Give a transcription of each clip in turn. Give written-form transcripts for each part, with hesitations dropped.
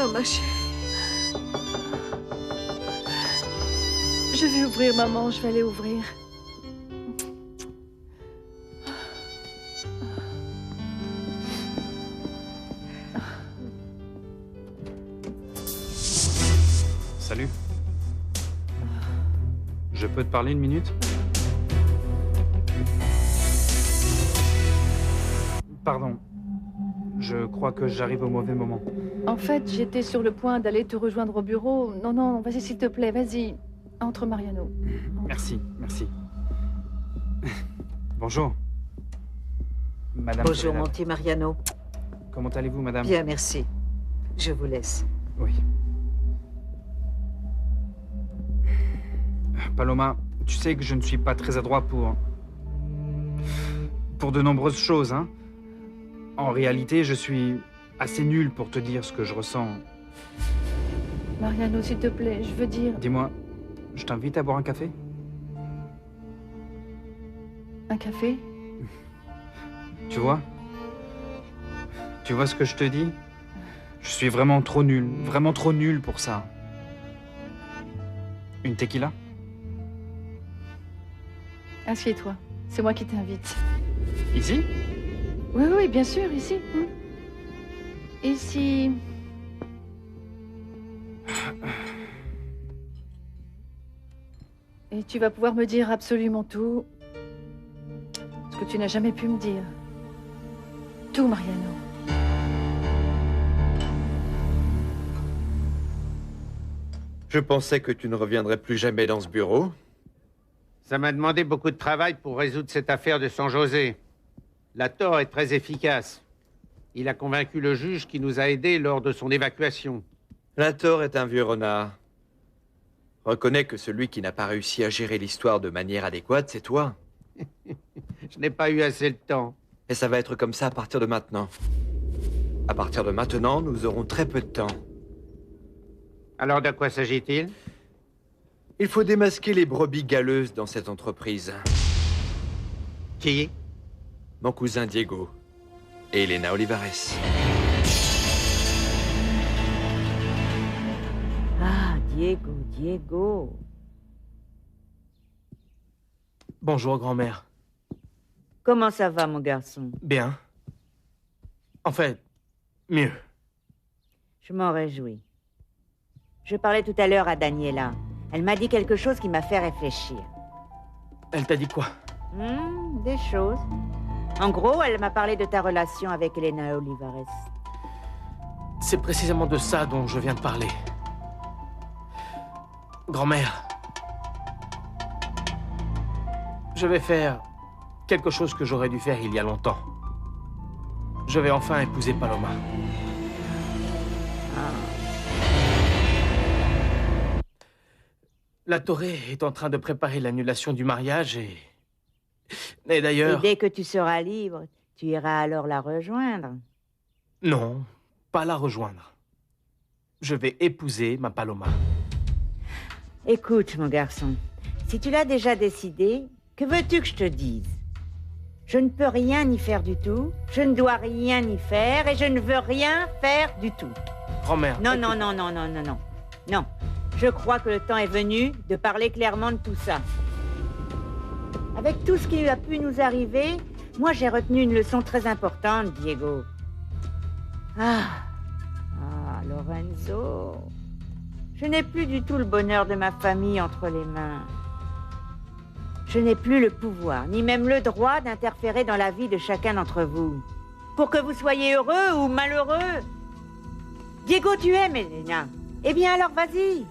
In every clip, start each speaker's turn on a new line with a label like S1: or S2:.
S1: Oh, ma chérie.
S2: Je vais ouvrir, maman, je vais aller ouvrir.
S3: Salut. Je peux te parler une minute? Pardon. Je crois que j'arrive au mauvais moment.
S2: En fait, j'étais sur le point d'aller te rejoindre au bureau. Non, non, vas-y, s'il te plaît, vas-y. Entre, Mariano. Entre.
S3: Merci, merci. Bonjour. Madame
S1: Bonjour,
S3: Soledad.
S1: mon petit Mariano.
S3: Comment allez-vous, madame?
S1: Bien, merci. Je vous laisse.
S3: Oui. Paloma, tu sais que je ne suis pas très adroit pour de nombreuses choses, hein. En réalité, je suis assez nul pour te dire ce que je ressens.
S2: Mariano, s'il te plaît, je veux dire...
S3: Dis-moi, je t'invite à boire un café?
S2: Un café?
S3: Tu vois? Tu vois ce que je te dis? Je suis vraiment trop nul pour ça. Une tequila?
S2: Assieds-toi, c'est moi qui t'invite.
S3: Ici?
S2: Oui, oui, bien sûr, ici. Ici... Et tu vas pouvoir me dire absolument tout. Ce que tu n'as jamais pu me dire. Tout, Mariano.
S4: Je pensais que tu ne reviendrais plus jamais dans ce bureau.
S5: Ça m'a demandé beaucoup de travail pour résoudre cette affaire de San José. La Torre est très efficace. Il a convaincu le juge qui nous a aidés lors de son évacuation.
S4: Lator est un vieux renard. Reconnais que celui qui n'a pas réussi à gérer l'histoire de manière adéquate, c'est toi.
S5: Je n'ai pas eu assez de temps.
S4: Et ça va être comme ça à partir de maintenant. À partir de maintenant, nous aurons très peu de temps.
S5: Alors de quoi s'agit-il?
S4: Il faut démasquer les brebis galeuses dans cette entreprise.
S5: Qui?
S4: Mon cousin Diego et Elena Olivares.
S6: Ah, Diego.
S7: Bonjour, grand-mère.
S6: Comment ça va, mon garçon?
S7: Bien. En fait, mieux.
S6: Je m'en réjouis. Je parlais tout à l'heure à Daniela. Elle m'a dit quelque chose qui m'a fait réfléchir.
S7: Elle t'a dit quoi?
S6: Des choses. En gros, elle m'a parlé de ta relation avec Elena Olivares.
S7: C'est précisément de ça dont je viens de parler. Grand-mère, je vais faire quelque chose que j'aurais dû faire il y a longtemps. Je vais enfin épouser Paloma. La Torre est en train de préparer l'annulation du mariage et d'ailleurs...
S6: Et dès que tu seras libre, tu iras alors la rejoindre.
S7: Non, pas la rejoindre. Je vais épouser ma Paloma.
S6: Écoute, mon garçon, si tu l'as déjà décidé, que veux-tu que je te dise? Je ne peux rien y faire du tout, je ne dois rien y faire et je ne veux rien faire du tout.
S7: Grand-mère...
S6: Non. Non, je crois que le temps est venu de parler clairement de tout ça. Avec tout ce qui a pu nous arriver, moi j'ai retenu une leçon très importante, Diego. Lorenzo. Je n'ai plus du tout le bonheur de ma famille entre les mains. Je n'ai plus le pouvoir, ni même le droit d'interférer dans la vie de chacun d'entre vous. Pour que vous soyez heureux ou malheureux. Diego, tu aimes Elena. Eh bien alors vas-y.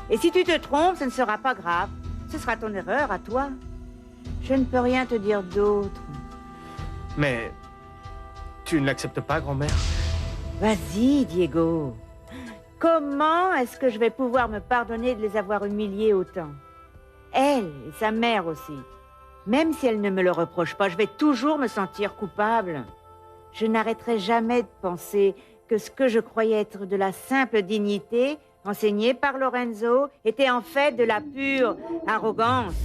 S6: Et si tu te trompes, ce ne sera pas grave. Ce sera ton erreur à toi. Je ne peux rien te dire d'autre.
S7: Mais tu ne l'acceptes pas, grand-mère?
S6: Vas-y, Diego. Comment est-ce que je vais pouvoir me pardonner de les avoir humiliés autant? Elle et sa mère aussi. Même si elle ne me le reproche pas, je vais toujours me sentir coupable. Je n'arrêterai jamais de penser que ce que je croyais être de la simple dignité, enseignée par Lorenzo, était en fait de la pure arrogance.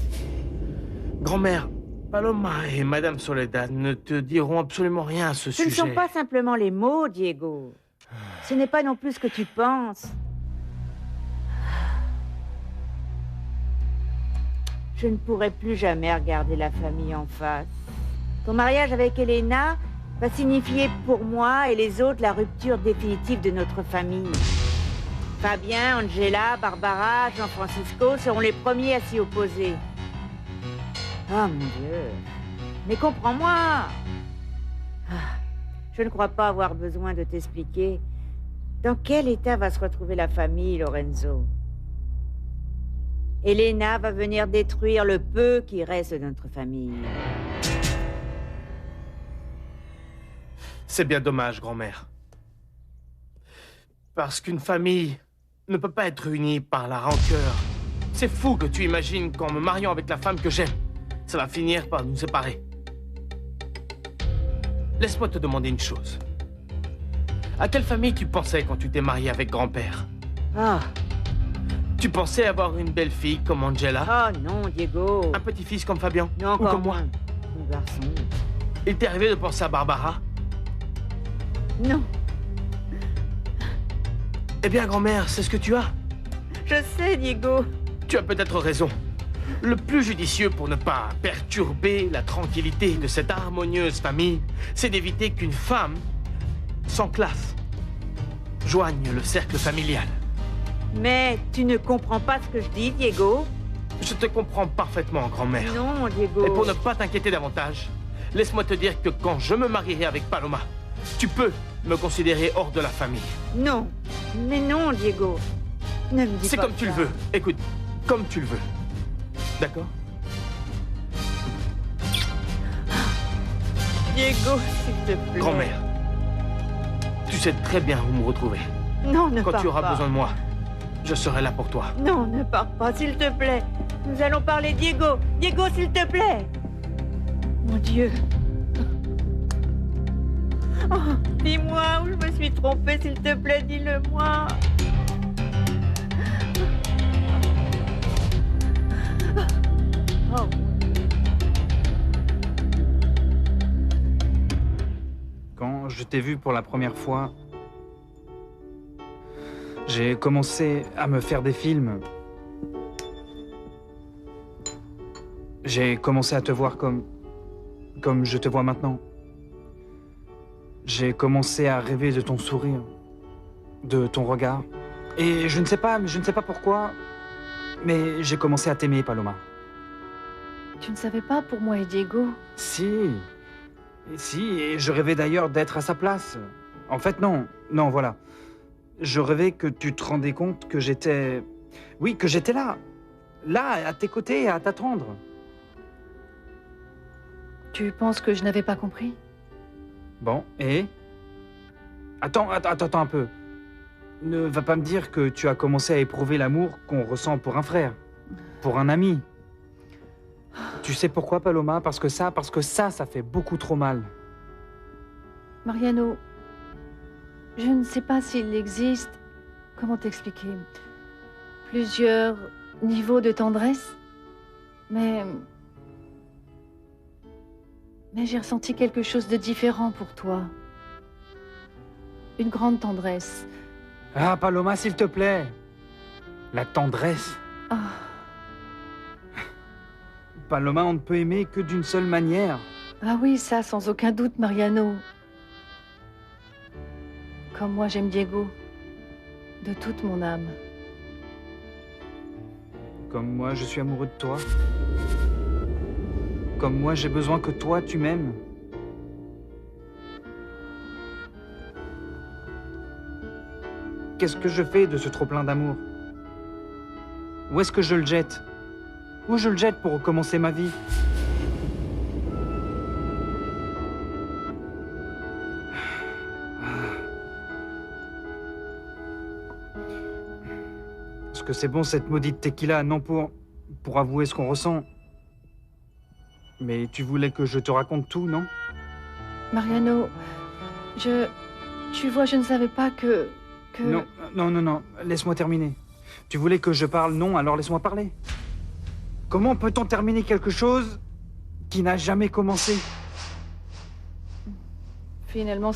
S7: Grand-mère, Paloma et Madame Soledad ne te diront absolument rien à ce sujet.
S6: Ce ne sont pas simplement les mots, Diego. Ce Ce n'est pas non plus ce que tu penses. Je ne pourrai plus jamais regarder la famille en face. Ton mariage avec Elena va signifier pour moi et les autres la rupture définitive de notre famille. Fabien, Angela, Barbara, Jean-Francisco seront les premiers à s'y opposer. Oh mon Dieu. Mais comprends-moi. Je ne crois pas avoir besoin de t'expliquer dans quel état va se retrouver la famille, Lorenzo. Elena va venir détruire le peu qui reste de notre famille.
S7: C'est bien dommage, grand-mère. Parce qu'une famille ne peut pas être unie par la rancœur. C'est fou que tu imagines qu'en me mariant avec la femme que j'aime, ça va finir par nous séparer. Laisse-moi te demander une chose. À quelle famille tu pensais quand tu t'es marié avec grand-père?
S6: Ah,
S7: Tu pensais avoir une belle fille comme Angela?
S6: oh non, Diego.
S7: Un petit-fils comme Fabien?
S6: Non,
S7: Ou
S6: encore
S7: comme moi?
S6: moins. Mon garçon.
S7: Il t'est arrivé de penser à Barbara?
S6: Non,
S7: Eh bien, grand-mère, c'est ce que tu as.
S6: je sais, Diego.
S7: Tu as peut-être raison. Le plus judicieux pour ne pas perturber la tranquillité de cette harmonieuse famille, c'est d'éviter qu'une femme, sans classe, joigne le cercle familial.
S6: Mais tu ne comprends pas ce que je dis, Diego.
S7: Je te comprends parfaitement, grand-mère.
S6: Non, Diego.
S7: Et pour ne pas t'inquiéter davantage, laisse-moi te dire que quand je me marierai avec Paloma, tu peux me considérer hors de la famille.
S6: Non, mais non, Diego. Ne me dis
S7: C'est
S6: pas
S7: comme tu le
S6: ça.
S7: veux. Écoute, comme tu le veux. D'accord?
S6: Diego, s'il te plaît.
S7: Grand-mère, tu sais très bien où me retrouver.
S6: Non, ne
S7: Quand
S6: pars
S7: tu auras
S6: pas.
S7: besoin de moi, je serai là pour toi.
S6: Non, ne pars pas, s'il te plaît. Nous allons parler, Diego. Diego, s'il te plaît. Mon Dieu. Oh, dis-moi où je me suis trompée, s'il te plaît, dis-le-moi. Oh.
S3: Quand je t'ai vu pour la première fois, j'ai commencé à me faire des films. J'ai commencé à te voir comme je te vois maintenant. J'ai commencé à rêver de ton sourire, de ton regard. Et je ne sais pas pourquoi, mais j'ai commencé à t'aimer, Paloma.
S2: Tu ne savais pas pour moi et Diego?
S3: Si, et je rêvais d'ailleurs d'être à sa place. En fait, non, voilà. Je rêvais que tu te rendais compte que j'étais... Oui, que j'étais là, à tes côtés, à t'attendre.
S2: Tu penses que je n'avais pas compris?
S3: Bon, et... Attends un peu. Ne va pas me dire que tu as commencé à éprouver l'amour qu'on ressent pour un frère, pour un ami. Tu sais pourquoi, Paloma? Parce que ça fait beaucoup trop mal.
S2: Mariano, je ne sais pas s'il existe, comment t'expliquer, plusieurs niveaux de tendresse, mais j'ai ressenti quelque chose de différent pour toi. Une grande tendresse.
S3: Ah, Paloma, s'il te plaît. La tendresse.
S2: Ah,
S3: Paloma, on ne peut aimer que d'une seule manière.
S2: ah oui, ça, sans aucun doute, Mariano. Comme moi, j'aime Diego. De toute mon âme.
S3: Comme moi, je suis amoureux de toi. Comme moi, j'ai besoin que toi, tu m'aimes. Qu'est-ce que je fais de ce trop-plein d'amour? Où est-ce que je le jette? Où je le jette pour recommencer ma vie? Est-ce que c'est bon cette maudite tequila? Non, pour avouer ce qu'on ressent. Mais tu voulais que je te raconte tout, non?
S2: Mariano, tu vois, je ne savais pas que...
S3: Non, laisse-moi terminer. Tu voulais que je parle, non, alors laisse-moi parler. Comment peut-on terminer quelque chose qui n'a jamais commencé?
S2: Finalement,